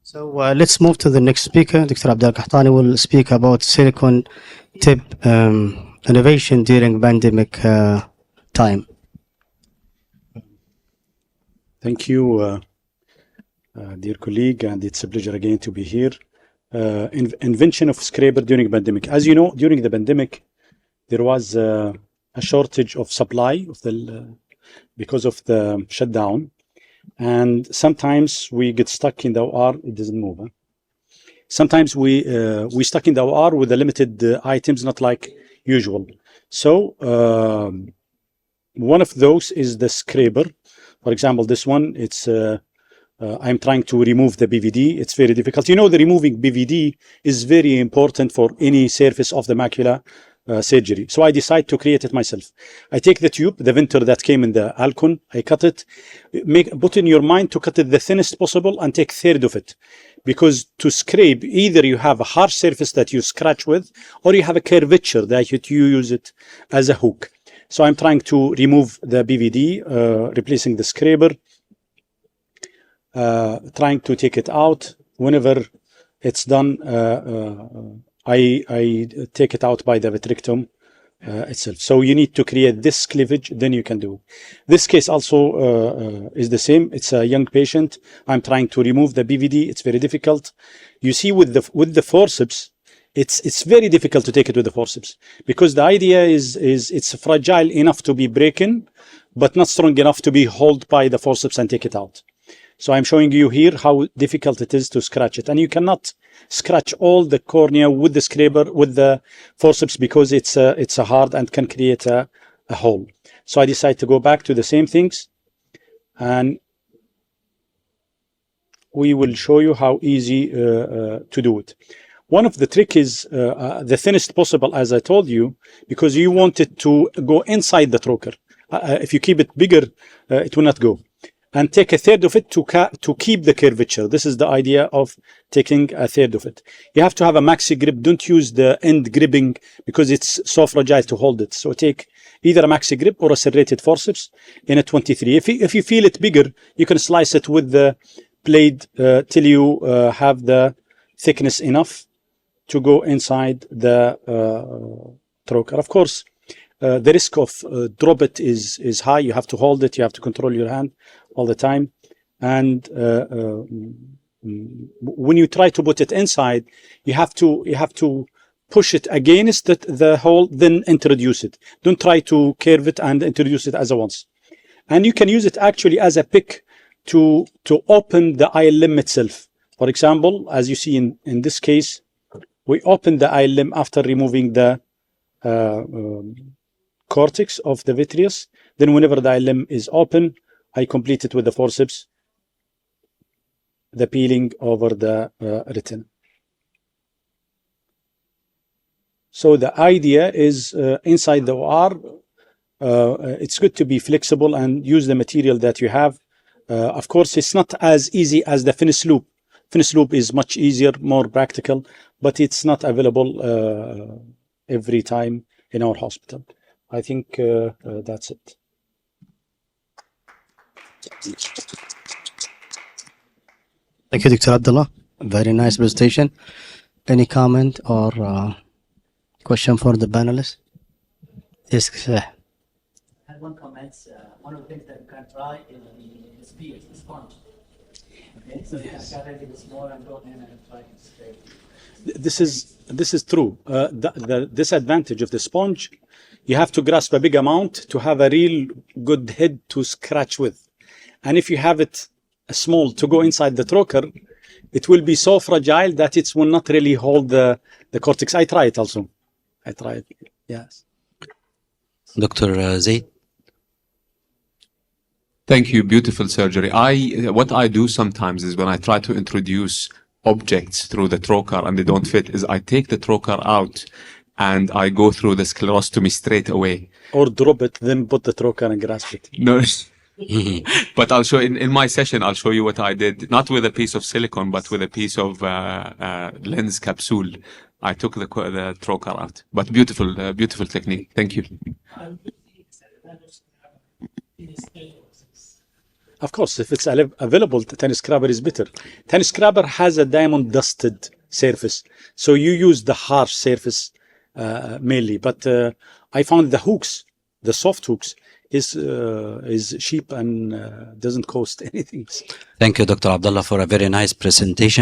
So let's move to the next speaker. Dr. Abdullah Al Qahtani will speak about silicon tip innovation during pandemic time. Thank you, dear colleague, and it's a pleasure again to be here. Invention of scraper during pandemic. As you know, during the pandemic, there was a shortage of supply of because of the shutdown, and sometimes we get stuck in the OR. It doesn't move. Huh? Sometimes we stuck in the OR with the limited items, not like usual. So one of those is the scraper. For example, this one, it's I'm trying to remove the BVD. It's very difficult. You know, the removing BVD is very important for any surface of the macula surgery. So I decide to create it myself. I take the tube, the venter that came in the Alcon, I cut it. Put in your mind to cut it the thinnest possible and take third of it. Because to scrape, either you have a harsh surface that you scratch with, or you have a curvature that you use it as a hook. So I'm trying to remove the BVD, replacing the scraper, trying to take it out. Whenever it's done, I take it out by the vitrectomy itself. So you need to create this cleavage, then you can do. This case also is the same. It's a young patient. I'm trying to remove the BVD. It's very difficult. You see, with the forceps, it's very difficult to take it with the forceps, because the idea is it's fragile enough to be broken, but not strong enough to be held by the forceps and take it out. So I'm showing you here how difficult it is to scratch it, and you cannot scratch all the cornea with the scraper, with the forceps, because it's a hard and can create a hole. So I decide to go back to the same things, and we will show you how easy to do it. One of the trick is the thinnest possible, as I told you, because you want it to go inside the trocar. If you keep it bigger, it will not go. And take a third of it to keep the curvature. This is the idea of taking a third of it. You have to have a maxi grip. Don't use the end gripping, because it's so fragile to hold it. So take either a maxi grip or a serrated forceps in a 23. If you feel it bigger, you can slice it with the blade till you have the thickness enough to go inside the trocar. Of course, the risk of drop it is high. You have to hold it. You have to control your hand all the time. And when you try to put it inside, you have to push it against the hole, then introduce it. Don't try to curve it and introduce it as a once. And you can use it actually as a pick to open the eye limb itself. For example, as you see in this case, we open the eye limb after removing the cortex of the vitreous. Then whenever the eye limb is open, I complete it with the forceps, the peeling over the retina. So the idea is inside the OR, it's good to be flexible and use the material that you have. Of course, it's not as easy as the finished loop. Finished loop is much easier, more practical, but it's not available every time in our hospital. I think that's it. Thank you, Dr. Abdullah. Very nice presentation. Any comment or question for the panelists? Yes, I had one comment. One of the things that you can try is the spears, the sponge. Okay, so yes. You can carry it small and go in and try to scrape. This is true. The disadvantage of the sponge, you have to grasp a big amount to have a real good head to scratch with. And if you have it small to go inside the trocar, it will be so fragile that it will not really hold the cortex. I try it also. I try it. Yes. Dr. Zaid. Thank you. Beautiful surgery. What I do sometimes is when I try to introduce objects through the trocar and they don't fit, is I take the trocar out and I go through the sclerostomy straight away. Or drop it, then put the trocar and grasp it. No. But I'll show in my session, I'll show you what I did, not with a piece of silicone, but with a piece of lens capsule. I took the trocar out. But beautiful, beautiful technique. Thank you. Of course, if it's available, the tennis scrubber is better. Tennis scrubber has a diamond dusted surface, so you use the harsh surface mainly. But I found the hooks, the soft hooks, is cheap and doesn't cost anything. Thank you, Dr. Abdullah, for a very nice presentation.